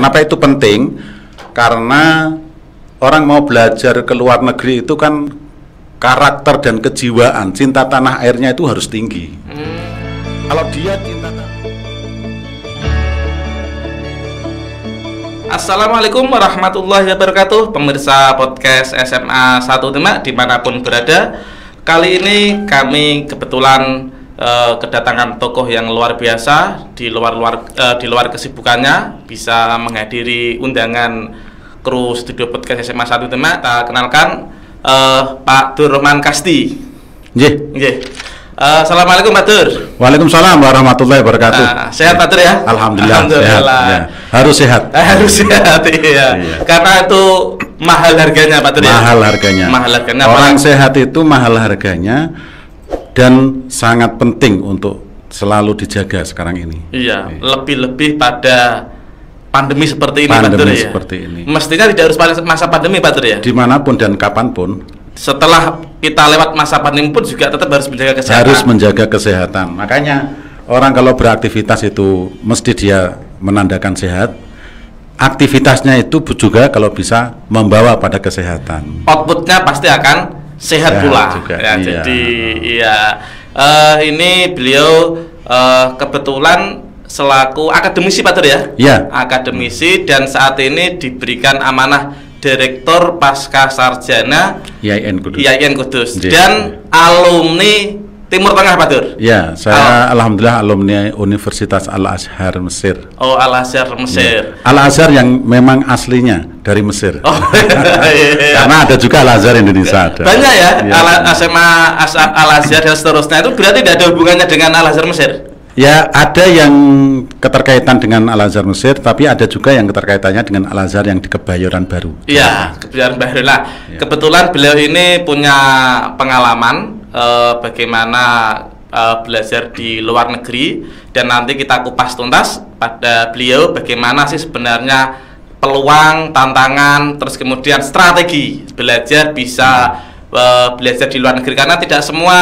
Kenapa itu penting? Karena orang mau belajar ke luar negeri itu kan karakter dan kejiwaan, cinta tanah airnya itu harus tinggi. Kalau dia cinta tanah. Assalamualaikum warahmatullahi wabarakatuh, pemirsa podcast SMA 1 Demak dimanapun berada. Kali ini kami kebetulan kedatangan tokoh yang luar biasa di luar kesibukannya bisa menghadiri undangan kru studio podcast SMA 1 Demak. Kita kenalkan Pak Durrahman Kasti. Assalamualaikum Pak Dur. Waalaikumsalam warahmatullahi wabarakatuh. Sehat Pak Dur ya? Alhamdulillah. Sehat, ya. Harus sehat. Harus sehat, iya. Karena itu mahal harganya Pak Dur ya? Mahal harganya. Orang sehat itu mahal harganya dan sangat penting untuk selalu dijaga sekarang ini. Iya, lebih-lebih pada pandemi seperti ini Pak Dur ya? Seperti ini. Mestinya tidak harus pada masa pandemi Pak Dur ya? Dimanapun dan kapanpun. Setelah kita lewat masa pandemi pun juga tetap harus menjaga kesehatan. Harus menjaga kesehatan. Makanya orang kalau beraktivitas itu mesti dia menandakan sehat. Aktivitasnya itu juga kalau bisa membawa pada kesehatan. Outputnya pasti akan sehat pula. Juga, ya, iya. Jadi iya. Ini beliau kebetulan selaku akademisi Pak Dur ya? Iya. Akademisi dan saat ini diberikan amanah Direktur Pasca Sarjana IAIN Kudus dan alumni Timur Tengah Pak Dur. Ya, saya alhamdulillah alumni Universitas Al-Azhar Mesir. Oh, Al-Azhar Mesir. Ya. Al-Azhar yang memang aslinya dari Mesir. Oh, iya. Karena ada juga Al-Azhar Indonesia ada. Banyak ya, ya. SMA Al-Azhar dan seterusnya itu berarti tidak ada hubungannya dengan Al-Azhar Mesir? Ya, ada yang keterkaitan dengan Al-Azhar Mesir, tapi ada juga yang keterkaitannya dengan Al-Azhar yang di Kebayoran Baru. Iya, Kebayoran Baru lah. Ya. Kebetulan beliau ini punya pengalaman bagaimana belajar di luar negeri, dan nanti kita kupas tuntas pada beliau bagaimana sih sebenarnya peluang, tantangan, terus kemudian strategi belajar bisa belajar di luar negeri, karena tidak semua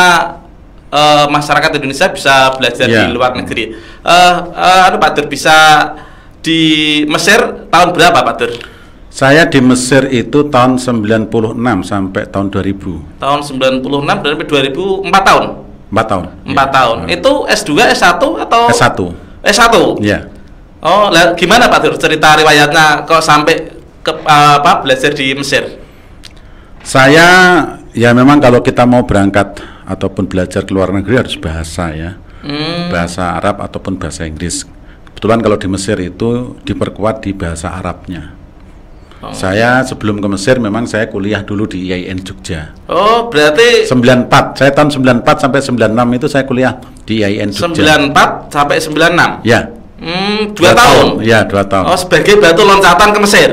masyarakat Indonesia bisa belajar di luar negeri. Pak Dur, bisa di Mesir tahun berapa Pak Dur? Saya di Mesir itu tahun 96 sampai tahun 2000. Tahun 96 berarti 2004 tahun? 4 tahun. 4 tahun. Itu S2, S1 atau? S1. S1? Iya. Oh, gimana Pak Dur cerita riwayatnya kok sampai belajar di Mesir? Saya ya memang kalau kita mau berangkat ataupun belajar ke luar negeri harus bahasa ya, bahasa Arab ataupun bahasa Inggris. Kebetulan kalau di Mesir itu diperkuat di bahasa Arabnya. Saya sebelum ke Mesir memang saya kuliah dulu di IAIN Jogja. Oh, berarti 94. Saya tahun 94 sampai 96 itu saya kuliah di IAIN Jogja. 94 sampai 96. Ya. 2 tahun. Ya, 2 tahun. Oh, sebagai batu loncatan ke Mesir.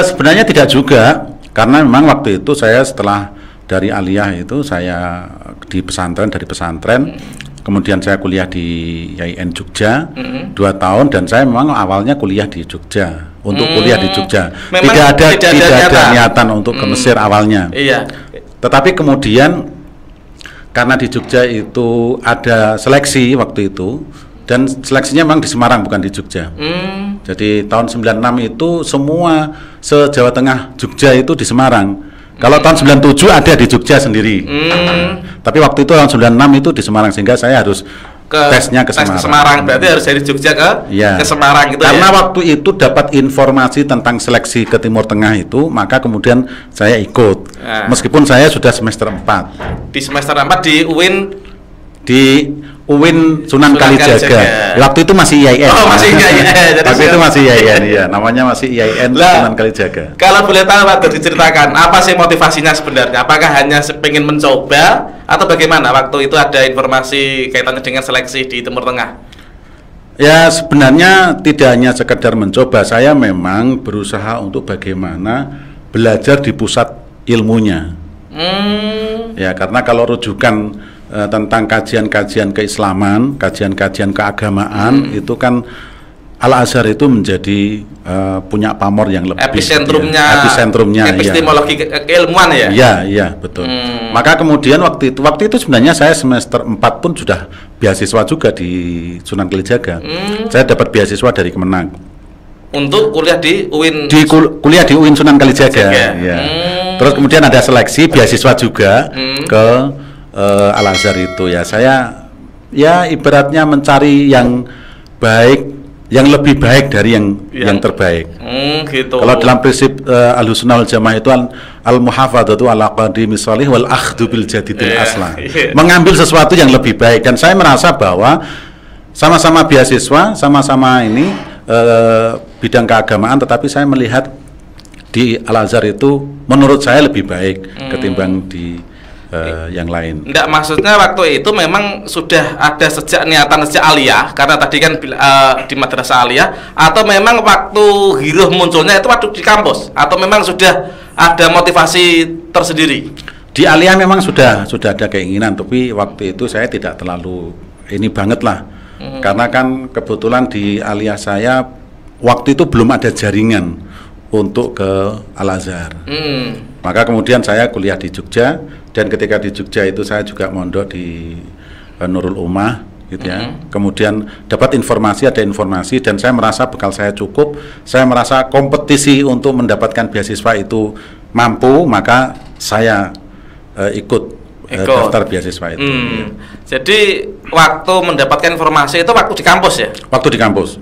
Sebenarnya tidak juga, karena memang waktu itu saya setelah dari aliyah itu saya di pesantren, dari pesantren kemudian saya kuliah di IAIN Jogja 2 tahun, dan saya memang awalnya kuliah di Jogja untuk kuliah di Jogja. Tidak ada niatan untuk ke Mesir awalnya. Iya. Tetapi kemudian karena di Jogja itu ada seleksi waktu itu, dan seleksinya memang di Semarang bukan di Jogja. Jadi tahun 96 itu semua se-Jawa Tengah Jogja itu di Semarang. Kalau tahun 97 ada di Jogja sendiri. Tapi waktu itu tahun 96 itu di Semarang, sehingga saya harus tesnya ke Semarang. Berarti harus dari Jogja ke Semarang gitu. Karena waktu itu dapat informasi tentang seleksi ke Timur Tengah itu, maka kemudian saya ikut. Meskipun saya sudah semester 4. Di semester 4 di UIN, di UIN Sunan Kalijaga. Waktu itu masih IAIN. Oh, masih IAIN. Waktu itu masih IAIN, iya. Namanya masih IAIN Sunan Kalijaga. Kalau boleh tahu Pak Dur, diceritakan apa sih motivasinya sebenarnya? Apakah hanya pengen mencoba atau bagaimana? Waktu itu ada informasi kaitannya dengan seleksi di Timur Tengah. Ya, sebenarnya tidak hanya sekedar mencoba. Saya memang berusaha untuk bagaimana belajar di pusat ilmunya. Ya, karena kalau rujukan tentang kajian-kajian keislaman, kajian-kajian keagamaan, itu kan Al-Azhar itu menjadi punya pamor yang lebih episentrumnya epistemologi keilmuan ya. Iya, betul. Maka kemudian waktu itu sebenarnya saya semester 4 pun sudah beasiswa juga di Sunan Kalijaga. Saya dapat beasiswa dari Kemenang. untuk kuliah di UIN. Kuliah di UIN Sunan Kalijaga. Ya. Terus kemudian ada seleksi beasiswa juga ke Al-Azhar itu ya. Saya ya ibaratnya mencari yang baik, yang lebih baik dari yang terbaik. Gitu. Kalau dalam prinsip Ahlussunnah wal Jamaah itu al-muhafadzatu ala qadimi shalih wal akhdhu bil jadidil aslah. Mengambil sesuatu yang lebih baik, dan saya merasa bahwa sama-sama beasiswa, sama-sama ini bidang keagamaan, tetapi saya melihat di Al-Azhar itu menurut saya lebih baik ketimbang di yang lain. Enggak, maksudnya waktu itu memang sudah ada sejak niatan sejak aliyah, karena tadi kan di madrasah aliyah, atau memang waktu giroh munculnya itu waktu di kampus, atau memang sudah ada motivasi tersendiri? Di aliyah memang sudah ada keinginan, tapi waktu itu saya tidak terlalu ini banget lah, karena kan kebetulan di aliyah saya waktu itu belum ada jaringan untuk ke Al-Azhar. Maka kemudian saya kuliah di Jogja, dan ketika di Jogja itu saya juga mondok di Nurul Ummah gitu ya. Kemudian dapat ada informasi, dan saya merasa bekal saya cukup. Saya merasa kompetisi untuk mendapatkan beasiswa itu mampu, maka saya ikut daftar beasiswa itu. Jadi waktu mendapatkan informasi itu waktu di kampus ya? Waktu di kampus.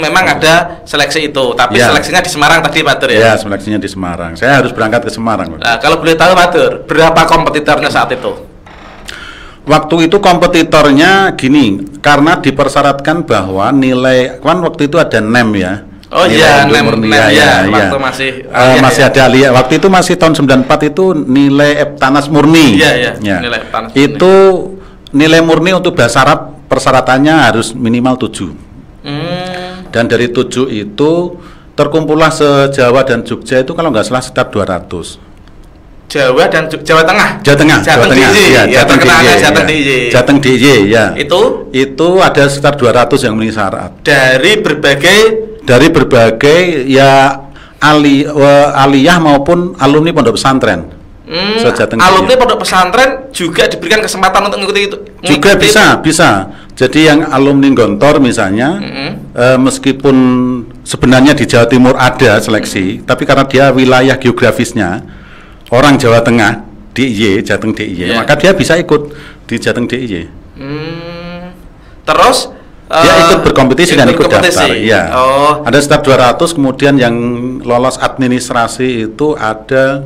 Memang ada seleksi itu, tapi seleksinya di Semarang tadi Pak Dur ya? Ya, seleksinya di Semarang. Saya harus berangkat ke Semarang. Nah, kalau boleh tahu Pak Dur, berapa kompetitornya saat itu? Waktu itu kompetitornya gini, karena dipersyaratkan bahwa nilai, kan waktu itu ada NEM ya. Oh iya, NEM ya, waktu masih ada aliyah. Waktu itu masih tahun 94 itu nilai Eptanas murni. Iya. Nilai Eptanas itu nilai murni untuk bahasa Arab persyaratannya harus minimal 7. Dan dari 7 itu terkumpullah se-Jawa dan Jogja itu kalau nggak salah sekitar 200. Jawa dan Jawa Tengah. Jateng DIY ya. Itu ada sekitar 200 yang memenuhi syarat. Dari berbagai ya aliyah maupun alumni pondok pesantren. Alumni pondok pesantren juga diberikan kesempatan untuk mengikuti itu. Juga bisa. Jadi yang alumni Gontor misalnya, meskipun sebenarnya di Jawa Timur ada seleksi, tapi karena dia wilayah geografisnya orang Jawa Tengah, DIY, Jateng DIY, maka dia bisa ikut di Jateng DIY. Terus dia ikut berkompetisi dan ikut daftar. Ya. Ada sekitar 200, kemudian yang lolos administrasi itu ada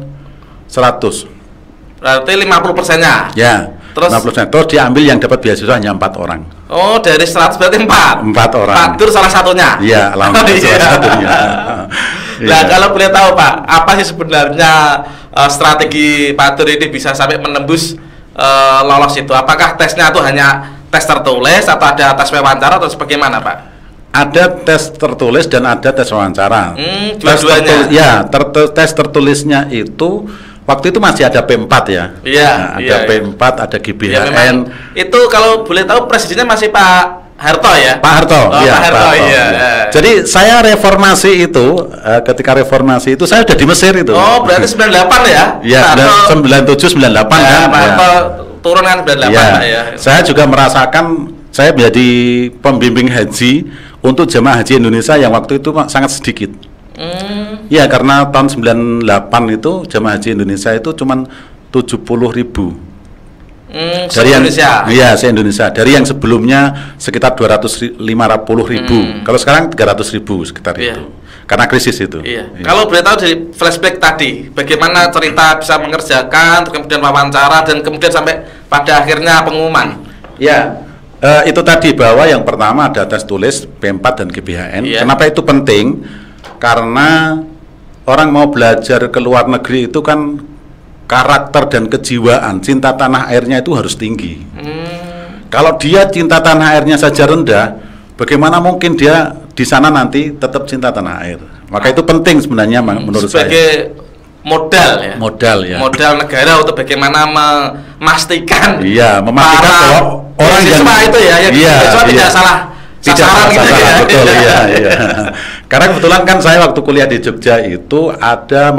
100. Berarti 50%-nya. Ya. Terus 50%. Terus diambil yang dapat beasiswa hanya 4 orang. Oh, dari 100 berarti 4 orang. Pak Dur salah satunya. Iya, salah satunya. Nah, kalau boleh tahu Pak, apa sih sebenarnya strategi Pak Dur ini bisa sampai menembus lolos itu? Apakah tesnya itu hanya tes tertulis atau ada tes wawancara atau bagaimana Pak? Ada tes tertulis dan ada tes wawancara. Dua-duanya. Tes tertulisnya itu waktu itu masih ada P4 ya. Ada P4, ada GBHN. Itu kalau boleh tahu presidennya masih Pak Harto ya? Pak Harto. Pak Harto. Jadi saya reformasi itu, ketika reformasi itu saya udah di Mesir itu. Oh, berarti 98 ya? Iya, 97 98 kan. Pak Harto turun kan 98 ya. Saya juga merasakan, saya menjadi pembimbing haji untuk jemaah haji Indonesia yang waktu itu sangat sedikit. Ya, karena tahun 98 itu jemaah haji Indonesia itu cuma 70.000. Dari Indonesia. Iya, se-Indonesia. Dari yang sebelumnya sekitar 250.000. Kalau sekarang 300.000 sekitar itu. Karena krisis itu. Kalau boleh tahu dari flashback tadi, bagaimana cerita bisa mengerjakan, kemudian wawancara, dan kemudian sampai pada akhirnya pengumuman. Ya, itu tadi bahwa yang pertama ada tes tulis P4 dan GBHN. Kenapa itu penting? Karena orang mau belajar ke luar negeri itu kan karakter dan kejiwaan, cinta tanah airnya itu harus tinggi. Kalau dia cinta tanah airnya saja rendah, bagaimana mungkin dia di sana nanti tetap cinta tanah air? Maka itu penting sebenarnya menurut saya. Sebagai modal ya. Modal negara untuk bagaimana memastikan. Memastikan kalau orang yang itu ya, tidak salah. Sasaran gitu ya. Betul, iya. Karena kebetulan kan saya waktu kuliah di Jogja itu ada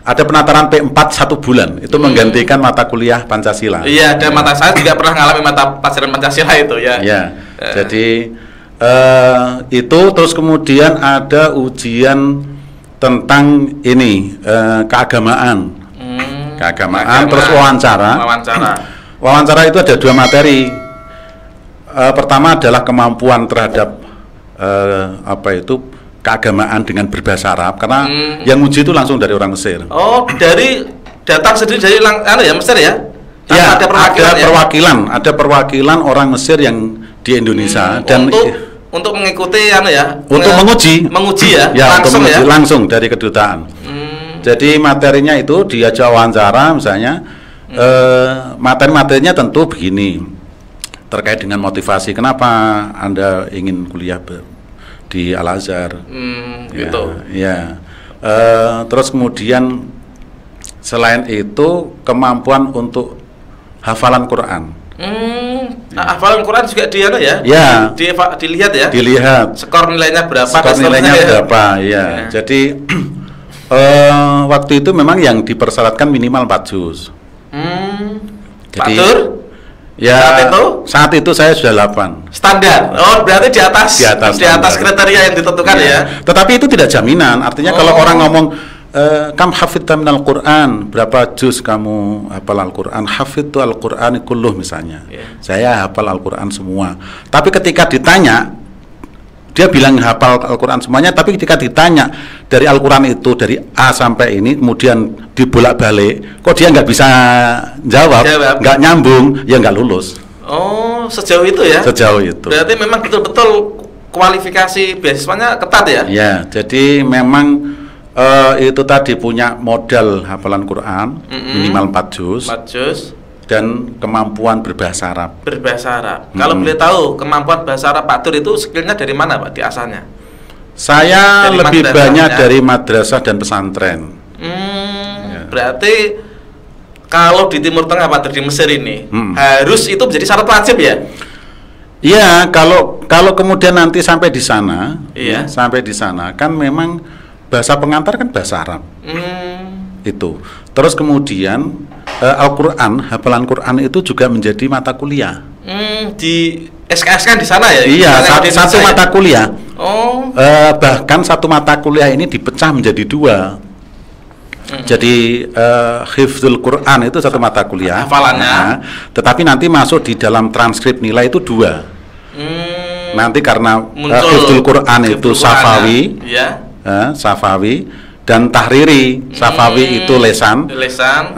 ada penataran P4 1 bulan, itu menggantikan mata kuliah Pancasila. Iya, dan saya juga pernah mengalami mata pelajaran Pancasila itu ya. Jadi Itu terus kemudian ada ujian tentang ini keagamaan. Keagamaan, terus wawancara. Wawancara itu ada 2 materi. Pertama adalah kemampuan terhadap keagamaan dengan berbahasa Arab, karena yang uji itu langsung dari orang Mesir. Oh, dari datang sendiri dari Mesir ya? Ya, ada perwakilan orang Mesir yang di Indonesia dan untuk mengikuti untuk menguji ya, langsung langsung dari kedutaan. Jadi materinya itu diajak wawancara misalnya, materi-materinya tentu begini, terkait dengan motivasi kenapa Anda ingin kuliah di Al-Azhar. Gitu. Ya. Terus kemudian selain itu kemampuan untuk hafalan Quran. Hafalan Quran juga dilihat ya? Dilihat. Skor nilainya berapa? Ya. Jadi waktu itu memang yang dipersyaratkan minimal 4 juz. Jadi, ya saat itu saya sudah 8. Standar. Oh, berarti di atas kriteria yang ditentukan ya. Tetapi itu tidak jaminan. Artinya kalau orang ngomong kam hafidta minal Qur'an, berapa juz kamu hafal Al-Qur'an? Hafidtu Al-Qur'an kulluh misalnya. Saya hafal Al-Qur'an semua. Tapi ketika ditanya, dia bilang hafal Al-Qur'an semuanya, tapi ketika ditanya dari Al-Qur'an itu dari A sampai ini, kemudian dibolak-balik, kok dia nggak bisa jawab, nggak nyambung, ya nggak lulus. Oh, sejauh itu ya? Sejauh itu. Berarti memang betul-betul kualifikasi beasiswanya ketat ya? Ya, jadi memang itu tadi punya modal hafalan Quran minimal 4 juz dan kemampuan berbahasa Arab. Kalau boleh tahu kemampuan bahasa Arab Pak Dur itu skillnya dari mana Pak diasahnya? Saya dari lebih banyak dari madrasah dan pesantren. Berarti kalau di Timur Tengah Pak Dur, di Mesir ini harus itu menjadi syarat wajib ya? Iya, kalau kemudian nanti sampai di sana, sampai di sana kan memang bahasa pengantar kan bahasa Arab. Itu. Terus kemudian Al-Qur'an, hafalan Quran itu juga menjadi mata kuliah. Di SKS kan di sana ya? Iya, satu mata kuliah. Bahkan satu mata kuliah ini dipecah menjadi 2. Jadi hifdzul Quran itu satu mata kuliah. Hafalannya. Tetapi nanti masuk di dalam transkrip nilai itu 2. Nanti karena hifdzul Quran itu Safawi. Safawi dan tahriri. Safawi itu lesan.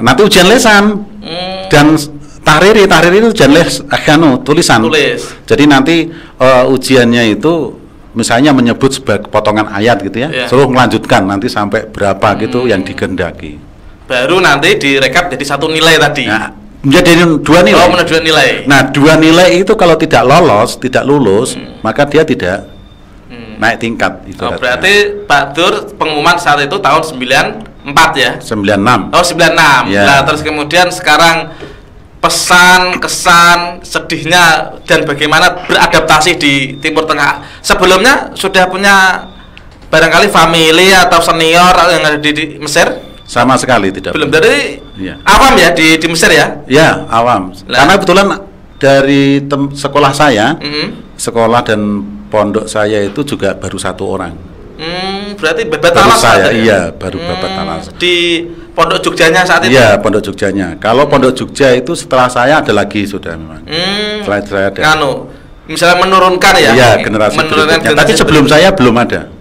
Nanti ujian lesan. Dan tahriri itu ujian tulisan. Jadi nanti ujiannya itu misalnya menyebut sebagai potongan ayat gitu ya. Suruh melanjutkan nanti sampai berapa gitu yang dikehendaki. Baru nanti direkap jadi 1 nilai tadi. Menjadi 2 nilai. Oh, 2 nilai. Nah, 2 nilai itu kalau tidak lulus, maka dia tidak naik tingkat. Berarti Pak Dur pengumuman saat itu tahun 94 ya? 96. Oh, 96. Nah, terus kemudian sekarang pesan, kesan, sedihnya dan bagaimana beradaptasi di Timur Tengah. Sebelumnya sudah punya barangkali family atau senior yang ada di Mesir? Sama sekali tidak. Belum. Dari awam ya di Mesir ya? Ya, awam. Karena kebetulan dari sekolah saya, sekolah dan pondok saya itu juga baru 1 orang. Berarti babat talas saya, iya, baru babat talas. Di pondok Jogjanya saat itu? Iya, pondok Jogjanya. Kalau pondok Jogja itu setelah saya ada lagi sudah memang. Setelah saya ada. Misalnya menurunkan ya? Iya, generasi berikutnya. Tapi sebelum saya belum ada.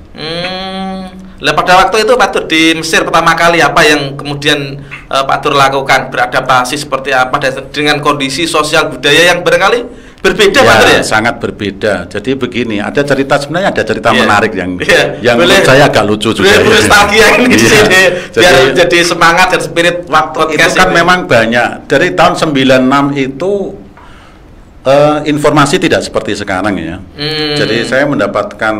Lah pada waktu itu Pak Dur di Mesir pertama kali apa yang kemudian Pak Dur lakukan, beradaptasi seperti apa dengan kondisi sosial budaya yang barangkali berbeda Pak Dur ya? Sangat berbeda. Jadi begini, sebenarnya ada cerita menarik yang menurut saya agak lucu juga. Nostalgia ini di sini biar jadi semangat dan spirit waktu itu kan memang banyak. Dari tahun 96 itu informasi tidak seperti sekarang ya. Jadi saya mendapatkan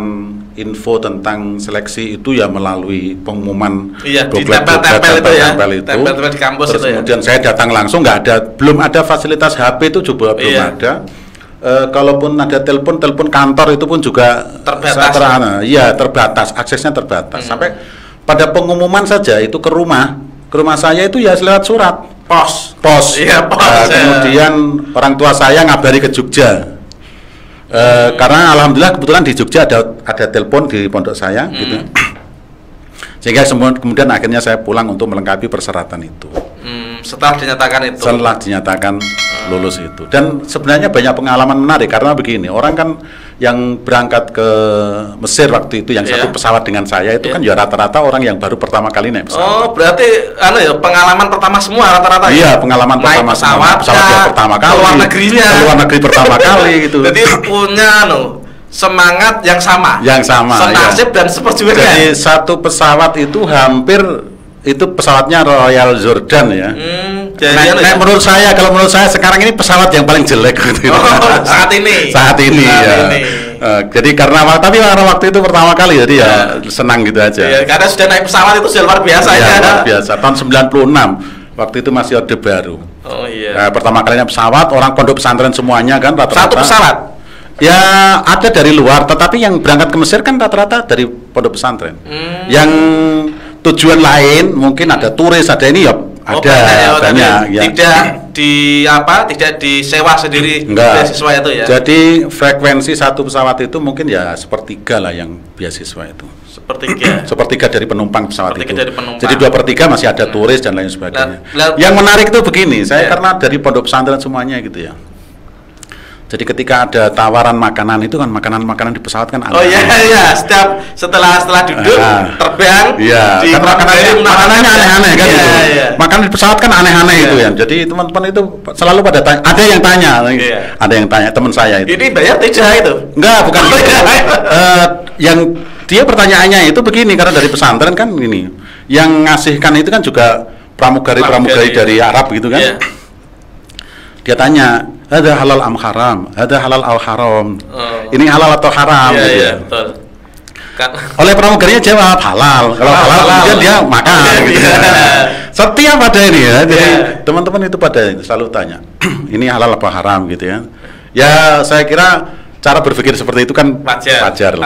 info tentang seleksi itu ya melalui pengumuman tempel di kampus. Terus kemudian saya datang langsung, belum ada fasilitas HP itu juga belum ada. Kalaupun ada telepon kantor itu pun juga terbatas, aksesnya terbatas. Sampai pada pengumuman saja itu ke rumah saya itu ya lewat surat pos. Kemudian orang tua saya ngabari ke Jogja. Karena alhamdulillah kebetulan di Jogja ada telepon di pondok saya gitu. Sehingga kemudian akhirnya saya pulang untuk melengkapi persyaratan itu. Setelah dinyatakan itu. Setelah dinyatakan lulus itu. Dan sebenarnya banyak pengalaman menarik karena begini, orang kan yang berangkat ke Mesir waktu itu yang satu pesawat dengan saya itu kan ya rata-rata orang yang baru pertama kali naik pesawat. Oh, berarti pengalaman pertama semua rata-rata. Iya, pengalaman naik pertama pesawat yang pertama kali. Keluar negerinya. Keluar negeri pertama kali gitu. Jadi punya semangat yang sama. Yang sama. Senasib dan seperjuangan. Jadi satu pesawat itu hampir itu pesawatnya Royal Jordan ya. Menurut saya, kalau menurut saya sekarang ini pesawat yang paling jelek gitu. Saat ini. Saat ini. Jadi karena waktu itu pertama kali jadi ya senang gitu aja. Ya, karena sudah naik pesawat itu sudah luar biasa ya. Luar biasa. Tahun 96 waktu itu masih Orde Baru. Oh iya. Pertama kalinya pesawat, orang pondok pesantren semuanya kan rata-rata. Satu pesawat. Ya ada dari luar, tetapi yang berangkat ke Mesir kan rata-rata dari pondok pesantren. Yang tujuan lain mungkin ada turis, ada ini ya banyak ya. Tidak disewa sendiri beasiswa itu ya. Jadi frekuensi satu pesawat itu mungkin ya sepertiga lah yang beasiswa itu. Sepertiga dari penumpang pesawat itu. Jadi 2/3 masih ada turis dan lain sebagainya. Yang menarik itu begini, saya karena dari pondok pesantren semuanya gitu ya. Jadi ketika ada tawaran makanan itu kan makanan di pesawat kan aneh. Oh iya, setelah duduk terbang. Iya, karena makanannya aneh-aneh kan gitu. Makanan di pesawat kan aneh-aneh itu ya. Jadi teman-teman itu selalu pada tanya, ada yang tanya teman saya itu. Ini bayar tidak itu? Enggak, bukan. Yang dia pertanyaannya itu begini, karena dari pesantren kan ini. Yang ngasihkan itu kan juga pramugari dari Arab gitu kan. Dia tanya, ada halal am haram, ada halal al haram. Ini halal atau haram? Iya, betul. Oleh pramugarinya jawab halal. Kalau halal kemudian dia makan. Gitu. Setiap pada ini ya, jadi teman-teman itu pada selalu tanya, ini halal apa haram gitu ya. Ya saya kira cara berpikir seperti itu kan wajar.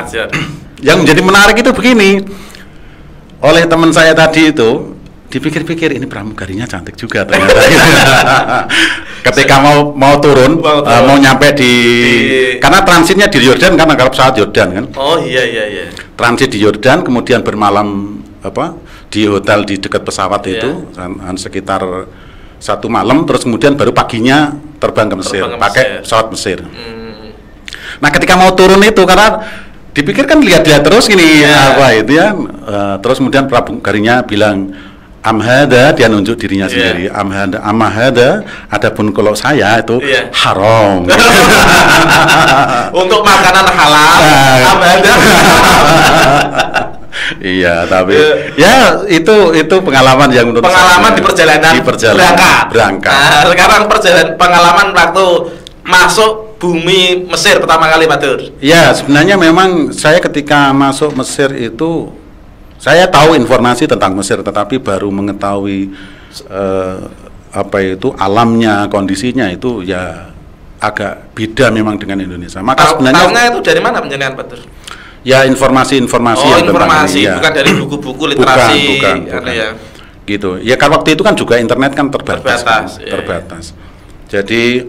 Yang menjadi menarik itu begini, oleh teman saya tadi itu dipikir-pikir ini pramugarinya cantik juga ternyata. Ketika mau turun, mau nyampe karena transitnya di Yordan kan, kalau pesawat Yordan kan. Oh iya. Transit di Yordan, kemudian bermalam di hotel di dekat pesawat itu sekitar 1 malam, terus kemudian baru paginya terbang ke Mesir pakai pesawat Mesir. Nah ketika mau turun itu karena dipikirkan lihat-lihat terus ini apa itu ya, terus kemudian pramugarinya bilang amhada, dia nunjuk dirinya sendiri. Amhada, adapun kalau saya itu haram. Untuk makanan halal, amhada. Iya, tapi ya itu pengalaman yang menurut saya, di perjalanan berangkat. Nah, sekarang pengalaman waktu masuk bumi Mesir pertama kali, Pak Dur. Ya, sebenarnya memang saya ketika masuk Mesir itu saya tahu informasi tentang Mesir, tetapi baru mengetahui alamnya, kondisinya itu ya agak beda memang dengan Indonesia. Maka sebenarnya itu dari mana penjelasan Pak Dur? Ya informasi-informasi yang informasi ini, bukan dari buku-buku literasi. Bukan. Ya. Gitu. Ya kan waktu itu kan juga internet kan terbatas. Jadi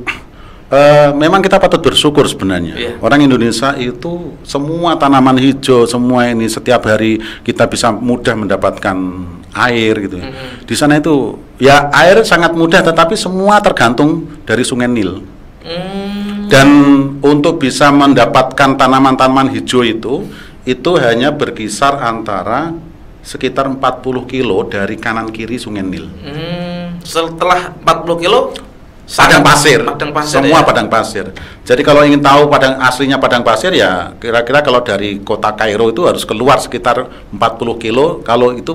memang kita patut bersyukur sebenarnya. Orang Indonesia itu semua tanaman hijau, semua ini setiap hari kita bisa mudah mendapatkan air gitu. Di sana itu ya air sangat mudah, tetapi semua tergantung dari Sungai Nil. Dan untuk bisa mendapatkan tanaman-tanaman hijau itu hanya berkisar antara sekitar 40 kilo dari kanan kiri Sungai Nil. Setelah 40 kilo padang pasir semua ya? Padang pasir. Jadi kalau ingin tahu aslinya padang pasir ya kira-kira kalau dari kota Kairo itu harus keluar sekitar 40 kilo. Kalau 40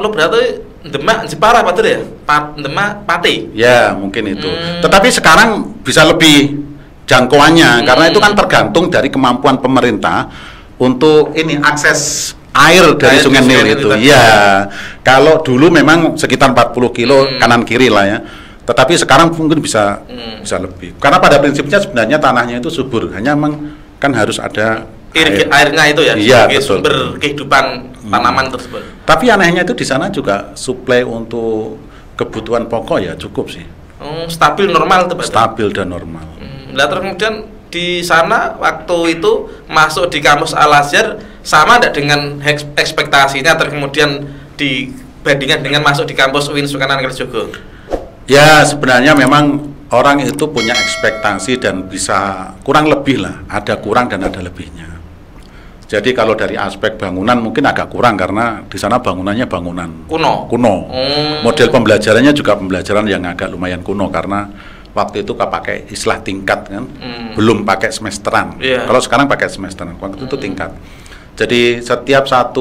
berarti Demak, Jepara, Pak Dur ya? Demak, Pati. Ya mungkin itu. Tetapi sekarang bisa lebih jangkauannya karena itu kan tergantung dari kemampuan pemerintah untuk ini akses air dari Sungai Nil itu. Ya kalau dulu memang sekitar 40 kilo kanan kiri lah ya. Tetapi sekarang mungkin bisa lebih. Karena pada prinsipnya sebenarnya tanahnya itu subur, hanya memang kan harus ada airnya itu ya, sebagai sumber kehidupan tanaman tersebut. Tapi anehnya itu di sana juga suplai untuk kebutuhan pokok ya cukup sih. Stabil normal itu Pak. Stabil dan normal. Terus kemudian di sana waktu itu masuk di kampus Al-Azhar sama tidak dengan ekspektasinya, terus kemudian dibandingkan dengan masuk di kampus UIN Sukanan Kalijogo? Ya, sebenarnya memang orang itu punya ekspektasi dan bisa kurang lebih lah, ada kurang dan ada lebihnya. Jadi kalau dari aspek bangunan mungkin agak kurang karena di sana bangunannya bangunan kuno. Model pembelajarannya juga pembelajaran yang agak lumayan kuno karena waktu itu pakai istilah tingkat kan, belum pakai semesteran. Kalau sekarang pakai semesteran, waktu itu tingkat. Jadi setiap 1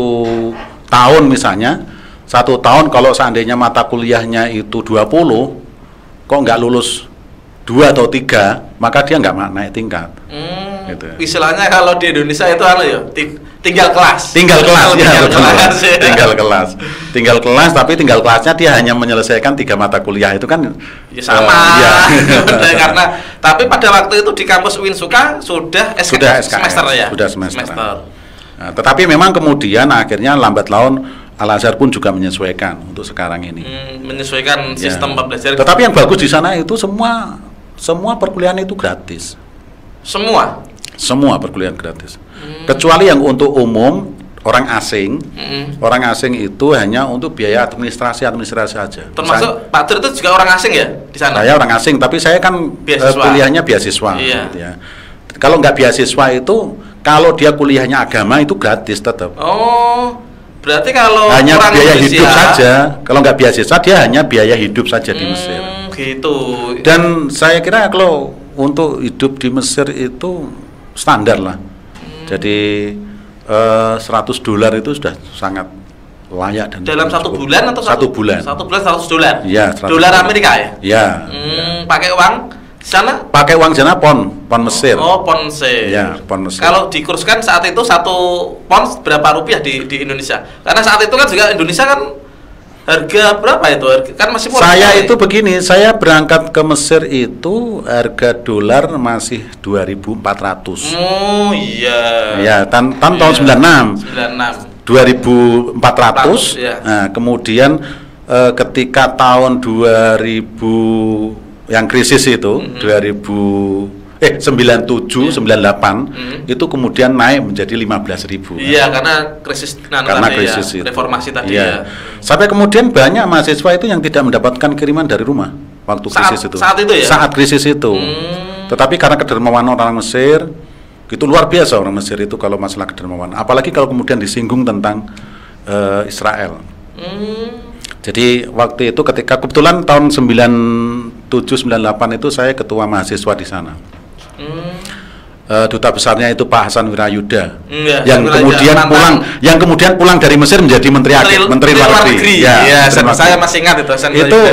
tahun misalnya, 1 tahun kalau seandainya mata kuliahnya itu 20, kok nggak lulus 2 atau 3, maka dia nggak naik tingkat. Gitu. Istilahnya kalau di Indonesia itu tinggal kelas. Tinggal kelas, tapi tinggal kelasnya dia hanya menyelesaikan 3 mata kuliah itu kan ya sama. Karena tapi pada waktu itu di kampus UIN Suka sudah SKS, semester ya. Sudah semester. Nah, tetapi memang kemudian akhirnya lambat laun Al-Azhar pun juga menyesuaikan untuk sekarang ini. Menyesuaikan sistem pembelajaran. Tetapi yang bagus di sana itu semua perkuliahan itu gratis. Semua perkuliahan gratis. Kecuali yang untuk umum orang asing. Orang asing itu hanya untuk biaya administrasi saja. Termasuk Pak Dur itu juga orang asing ya di sana? Saya orang asing, tapi saya kan kuliahnya beasiswa. Iya. Gitu ya. Kalau nggak beasiswa itu, kalau dia kuliahnya agama itu gratis tetap. Oh, berarti kalau hanya orang biaya Indonesia, hidup saja. Kalau nggak beasiswa dia hanya biaya hidup saja di Mesir. Gitu. Dan saya kira kalau untuk hidup di Mesir itu standar lah. Jadi $100 itu sudah sangat layak dan dalam 1 bulan atau 1 bulan. 1 bulan $100. Iya, dolar Amerika ya? Iya. Pakai uang sana? Pakai uang sana pon Mesir. Oh, pon Mesir. Iya, pon Mesir. Kalau dikurskan saat itu 1 pon berapa rupiah di Indonesia? Karena saat itu kan juga Indonesia kan harga berapa itu? Kan masih murah. Saya itu begini, saya berangkat ke Mesir itu harga dolar masih 2.400. Oh iya. Ya, tahun 96. 2.400. Ya. Nah, kemudian ketika tahun 2000 yang krisis itu 97, 98 itu kemudian naik menjadi 15.000. Iya, karena krisis itu. Reformasi tadi ya. Sampai kemudian banyak mahasiswa itu yang tidak mendapatkan kiriman dari rumah waktu krisis itu. Saat itu ya? Saat krisis itu. Tetapi karena kedermawanan orang Mesir, itu luar biasa orang Mesir itu kalau masalah kedermawanan. Apalagi kalau kemudian disinggung tentang Israel. Jadi waktu itu ketika kebetulan tahun 97-98 itu saya ketua mahasiswa di sana. Duta besarnya itu Pak Hasan Wirayuda, yang kemudian pulang dari Mesir menjadi menteri luar negeri. Saya masih ingat itu.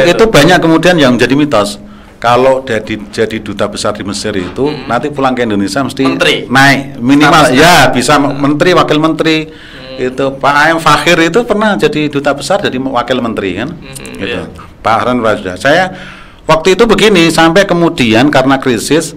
Itu banyak kemudian yang menjadi mitos. Kalau jadi duta besar di Mesir itu nanti pulang ke Indonesia mesti naik minimal bisa menteri, wakil menteri. Itu Pak A.M. Fakhir itu pernah jadi duta besar, jadi wakil menteri kan. Gitu. Pak Hasan Wirayuda. Saya waktu itu begini, sampai kemudian karena krisis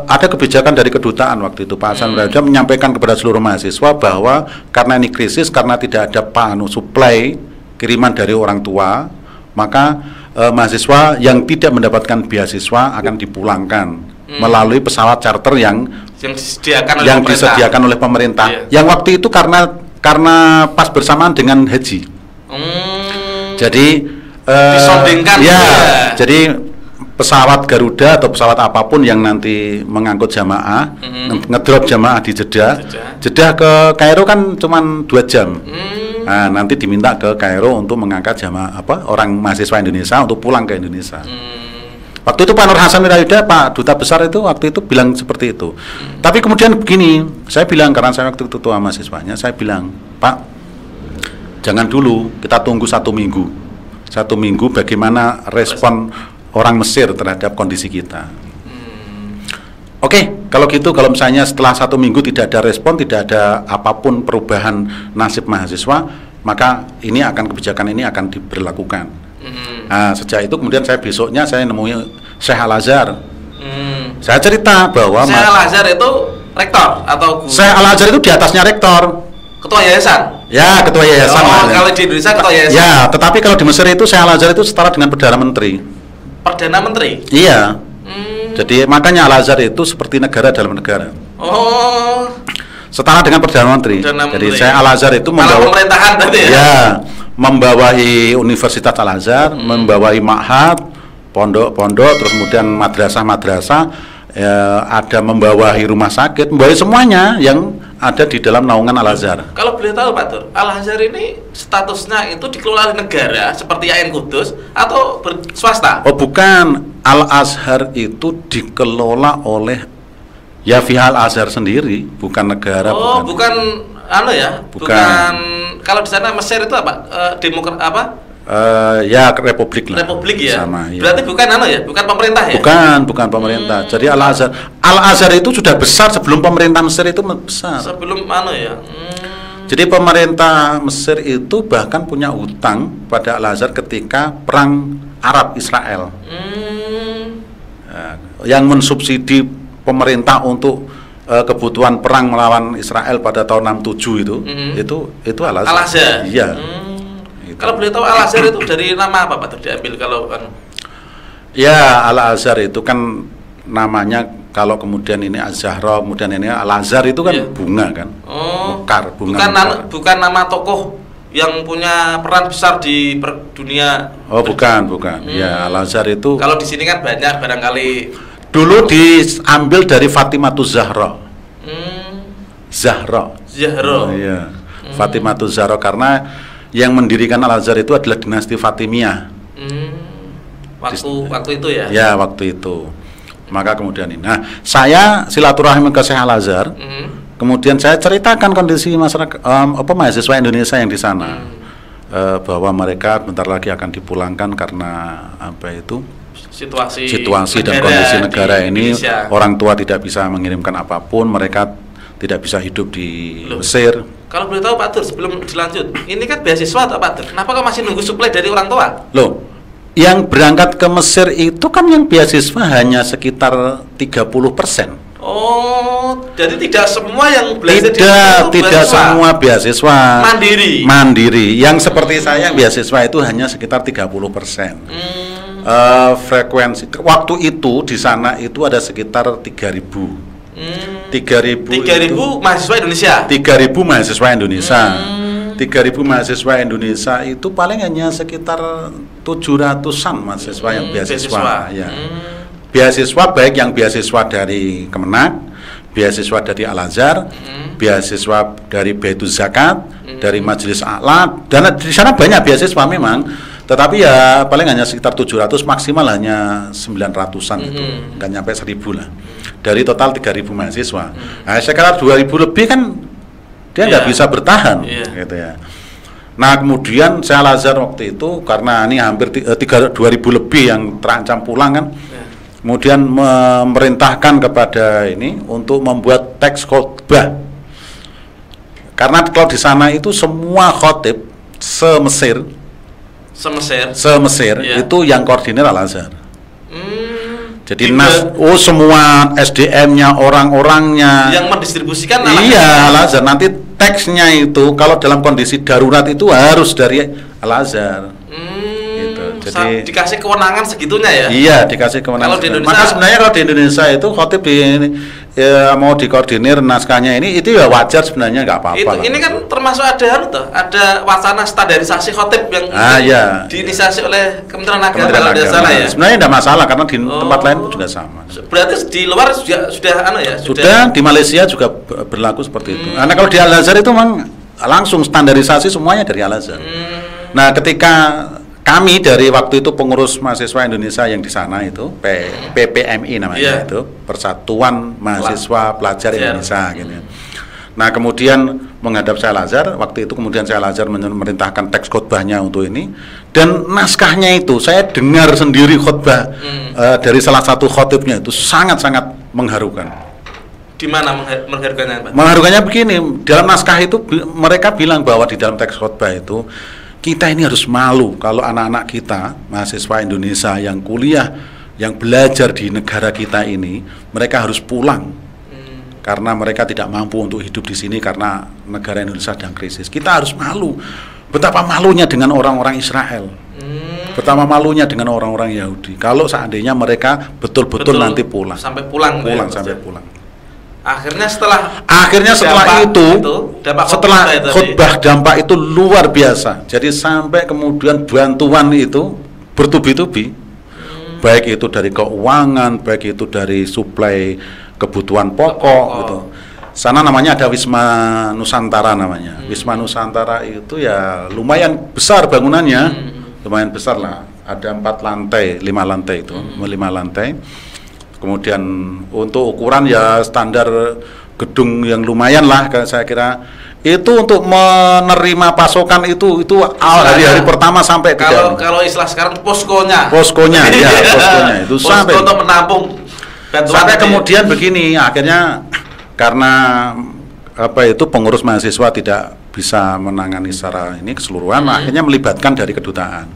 ada kebijakan dari kedutaan waktu itu Pak Hasan Wirayuda menyampaikan kepada seluruh mahasiswa bahwa karena ini krisis, karena tidak ada supply kiriman dari orang tua, maka mahasiswa yang tidak mendapatkan beasiswa akan dipulangkan melalui pesawat charter yang disediakan oleh pemerintah. Yang waktu itu karena pas bersamaan dengan haji. Jadi disondingkan jadi pesawat Garuda atau pesawat apapun yang nanti mengangkut jamaah, ngedrop jamaah di Jeddah ke Kairo kan cuma 2 jam. Nah, nanti diminta ke Kairo untuk mengangkat jamaah orang mahasiswa Indonesia untuk pulang ke Indonesia. Waktu itu Pak Nur Hasan Wirayuda, Pak Duta Besar itu waktu itu bilang seperti itu. Tapi kemudian begini, saya bilang karena saya waktu itu ketua mahasiswanya, saya bilang, Pak, jangan dulu, kita tunggu 1 minggu. 1 minggu bagaimana respon orang Mesir terhadap kondisi kita. Oke, kalau gitu, kalau misalnya setelah 1 minggu tidak ada respon, tidak ada apapun perubahan nasib mahasiswa, maka kebijakan ini akan diberlakukan. Nah, sejak itu kemudian besoknya saya nemui Syekh Al-Azhar. Saya cerita bahwa Syekh Al-Azhar itu rektor atau guru? Syekh Al-Azhar itu di atasnya rektor. Ketua yayasan? Ya, ketua yayasan. Kalau di Indonesia ketua yayasan? Ya, tetapi kalau di Mesir itu Syekh Al-Azhar itu setara dengan Perdana Menteri. Perdana Menteri? Iya. Jadi makanya Al-Azhar itu seperti negara dalam negara. Oh. Setara dengan Perdana Menteri. Jadi saya Al-Azhar itu membawa pemerintahan tadi ya. Ya, membawahi Universitas Al-Azhar, membawahi ma'had, pondok-pondok, terus kemudian madrasah-madrasah, ya, ada membawahi rumah sakit, membawahi semuanya yang ada di dalam naungan Al-Azhar. Kalau boleh tahu Pak Tur, Al-Azhar ini statusnya itu dikelola oleh negara seperti IAIN Kudus atau swasta? Oh bukan, Al-Azhar itu dikelola oleh ya pihak Al-Azhar sendiri, bukan negara. Oh bukan anu ya? Bukan. Kalau di sana Mesir itu apa? Demokrat apa? Ya Republik lah. Republik ya. Sama, ya. Berarti bukan anu ya, bukan pemerintah ya? Bukan pemerintah. Jadi Al-Azhar itu sudah besar sebelum pemerintah Mesir itu besar. Sebelum anu ya. Jadi pemerintah Mesir itu bahkan punya utang pada Al-Azhar ketika perang Arab Israel. Yang mensubsidi pemerintah untuk kebutuhan perang melawan Israel pada tahun 67 itu Al-Azhar. Al-Azhar. Iya. Kalau boleh tahu Al-Azhar itu dari nama apa Pak diambil kalau kan? Ya Al-Azhar itu kan namanya kalau kemudian ini Az-Zahra, kemudian ini Al-Azhar itu kan bunga kan? Oh. Mekar, bunga. Bukan nama tokoh yang punya peran besar di dunia. Oh bukan. Ya Al-Azhar itu. Kalau di sini kan banyak barangkali. Dulu diambil dari Fatimatuz Zahra. Zahra. Oh, iya. Fatimatuz Zahra karena yang mendirikan Al-Azhar itu adalah dinasti Fatimiyah. Waktu itu ya? Ya, waktu itu. Maka kemudian ini. Nah, saya silaturahmi ke Syekh Al-Azhar. Kemudian saya ceritakan kondisi masyarakat mahasiswa Indonesia yang di sana. Bahwa mereka bentar lagi akan dipulangkan karena apa itu? Situasi dan kondisi negara ini Indonesia. Orang tua tidak bisa mengirimkan apapun, mereka tidak bisa hidup di Mesir. Kalau boleh tahu Pak Tur, sebelum dilanjut, ini kan beasiswa atau Pak Tur? Kenapa kau masih nunggu suplai dari orang tua? Loh, yang berangkat ke Mesir itu kan yang beasiswa hanya sekitar 30%. Oh, jadi tidak semua yang belajar tidak semua beasiswa mandiri. Yang seperti saya beasiswa itu hanya sekitar 30%. Frekuensi waktu itu di sana itu ada sekitar 3.000. 3.000 mahasiswa Indonesia. 3.000 mahasiswa Indonesia. 3.000 mahasiswa Indonesia itu paling hanya sekitar 700-an mahasiswa yang beasiswa. Ya. Beasiswa baik yang beasiswa dari Kemenak, beasiswa dari Al-Azhar, beasiswa dari Baituz Zakat, dari Majelis A'la, dan di sana banyak beasiswa memang. Tetapi ya paling hanya sekitar 700, maksimal hanya 900-an itu, nggak nyampe 1.000 lah. Dari total 3.000 mahasiswa. Nah, sekitar 2.000 lebih kan dia nggak bisa bertahan, gitu ya. Nah kemudian saya Al-Azhar waktu itu karena ini hampir 2.000 lebih yang terancam pulang kan, kemudian memerintahkan kepada ini untuk membuat teks khotbah. Karena kalau di sana itu semua khotib semesir itu yang koordinir Al-Azhar. Jadi semua SDM-nya, orang-orangnya yang mendistribusikan Al-Azhar. Nanti teksnya itu kalau dalam kondisi darurat itu harus dari Al-Azhar. Jadi dikasih kewenangan segitunya ya? Iya, dikasih kewenangan. Maka sebenarnya kalau di Indonesia itu khotib mau dikoordinir naskahnya ini itu ya wajar sebenarnya, nggak apa-apa. Ini kan termasuk ada wacana standarisasi khotib yang diinisiasi oleh Kementerian Agama kalau tidak salah ya. Sebenarnya tidak masalah karena di tempat lain juga sama. Berarti di luar sudah Sudah di Malaysia juga berlaku seperti itu. Karena kalau di Al-Azhar itu memang langsung standarisasi semuanya dari Al-Azhar. Nah, ketika kami dari waktu itu pengurus mahasiswa Indonesia yang di sana itu PPMI namanya itu Persatuan Mahasiswa Pelajar Indonesia gitu. Nah kemudian menghadap saya Al-Azhar, waktu itu kemudian saya Al-Azhar memerintahkan teks khotbahnya untuk ini, dan naskahnya itu saya dengar sendiri khotbah dari salah satu khotibnya itu sangat-sangat mengharukan. Di mana mengharukannya Pak? Mengharukannya begini, dalam naskah itu mereka bilang bahwa di dalam teks khotbah itu kita ini harus malu kalau anak-anak kita, mahasiswa Indonesia yang kuliah, yang belajar di negara kita ini, mereka harus pulang karena mereka tidak mampu untuk hidup di sini karena negara Indonesia sedang krisis. Kita harus malu. Betapa malunya dengan orang-orang Israel. Betapa malunya dengan orang-orang Yahudi. Kalau seandainya mereka betul-betul nanti pulang. Sampai pulang. Sampai pulang. Akhirnya setelah khutbah dampak itu luar biasa. Jadi sampai kemudian bantuan itu bertubi-tubi. Baik itu dari keuangan, baik itu dari suplai kebutuhan pokok gitu. Sana namanya ada Wisma Nusantara namanya. Wisma Nusantara itu ya lumayan besar bangunannya. Lumayan besar lah. Ada 4 lantai, 5 lantai itu, 5 lantai. Kemudian untuk ukuran ya standar gedung yang lumayan lah saya kira. Itu untuk menerima pasokan itu hari pertama sampai kalau istilah sekarang poskonya itu sampai untuk menampung sampai kemudian begini akhirnya karena pengurus mahasiswa tidak bisa menangani secara ini keseluruhan akhirnya melibatkan dari kedutaan.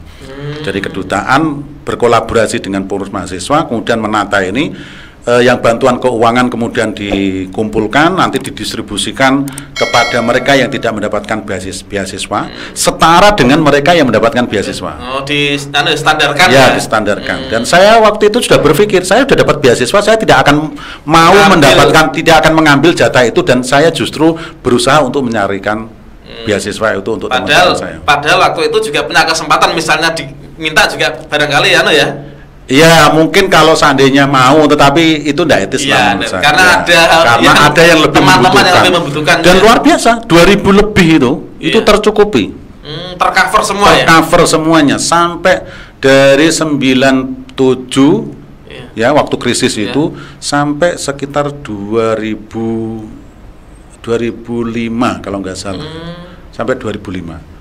Jadi kedutaan berkolaborasi dengan pengurus mahasiswa kemudian menata ini yang bantuan keuangan kemudian dikumpulkan nanti didistribusikan kepada mereka yang tidak mendapatkan beasiswa setara dengan mereka yang mendapatkan beasiswa. Distandarkan ya? Distandarkan. Dan saya waktu itu sudah berpikir saya sudah dapat beasiswa, saya tidak akan mau tidak akan mengambil jatah itu dan saya justru berusaha untuk mencarikan beasiswa itu untuk teman-teman saya. Padahal waktu itu juga punya kesempatan misalnya diminta juga barangkali ya. Ya mungkin kalau seandainya mau, tetapi itu tidak etis lah menurut saya. Karena ada yang lebih membutuhkan. Dan luar biasa, 2.000 lebih itu tercukupi. Tercover semua tercover semuanya sampai dari 97 ya waktu krisis itu sampai sekitar 2005 kalau nggak salah. Sampai 2005.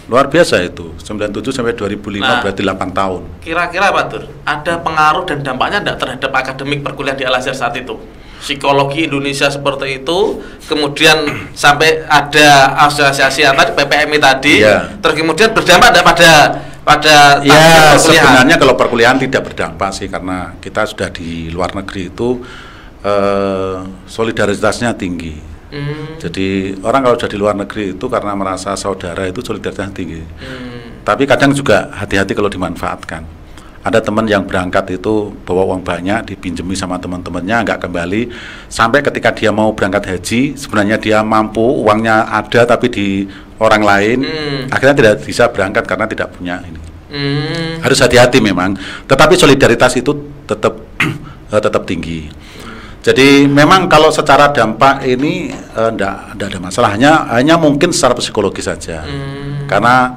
Luar biasa itu, 97 sampai 2005 berarti 8 tahun. Kira-kira Pak Dur, ada pengaruh dan dampaknya enggak terhadap akademik perkuliahan di Al-Azhar saat itu? Psikologi Indonesia seperti itu, kemudian sampai ada asosiasi tadi PPMI tadi, terus kemudian berdampak enggak pada ya sebenarnya kalau perkuliahan tidak berdampak sih karena kita sudah di luar negeri itu solidaritasnya tinggi. Jadi orang kalau sudah di luar negeri itu karena merasa saudara itu solidaritasnya tinggi. Tapi kadang juga hati-hati kalau dimanfaatkan. Ada teman yang berangkat itu bawa uang banyak dipinjemi sama teman-temannya nggak kembali sampai ketika dia mau berangkat haji sebenarnya dia mampu uangnya ada tapi di orang lain akhirnya tidak bisa berangkat karena tidak punya ini. Harus hati-hati memang. Tetapi solidaritas itu tetap tinggi. Jadi memang kalau secara dampak ini enggak ada masalah, hanya mungkin secara psikologis saja. Karena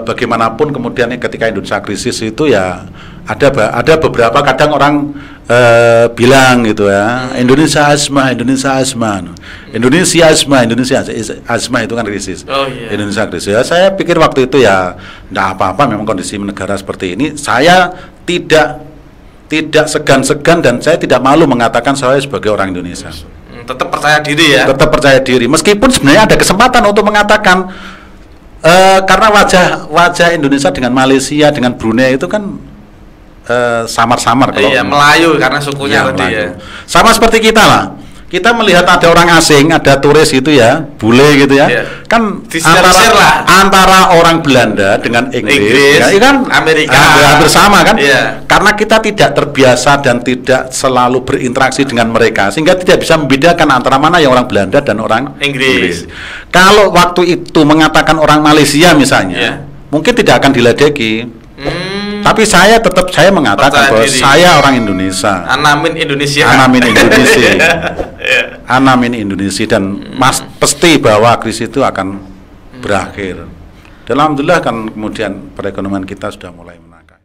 bagaimanapun kemudian ketika Indonesia krisis itu ya ada beberapa kadang orang bilang gitu ya, Indonesia asma itu kan krisis. Indonesia krisis. Ya, saya pikir waktu itu ya enggak apa-apa memang kondisi negara seperti ini. Saya tidak segan-segan dan saya tidak malu mengatakan saya sebagai orang Indonesia. Tetap percaya diri ya. Tetap percaya diri. Meskipun sebenarnya ada kesempatan untuk mengatakan karena wajah Indonesia dengan Malaysia dengan Brunei itu kan samar-samar kalau Melayu karena sukunya tadi ya. Sama seperti kita lah. Kita melihat ada orang asing, ada turis gitu ya, bule gitu ya. Kan antara orang Belanda dengan Inggris ya, kan Amerika hampir sama kan? Karena kita tidak terbiasa dan tidak selalu berinteraksi dengan mereka sehingga tidak bisa membedakan antara mana yang orang Belanda dan orang Inggris. Kalau waktu itu mengatakan orang Malaysia misalnya, mungkin tidak akan diledeki. Tapi saya mengatakan bahwa saya orang Indonesia. Anamin Indonesia. Anamin Indonesia dan pasti bahwa krisis itu akan berakhir. Dan alhamdulillah kan kemudian perekonomian kita sudah mulai menangkap.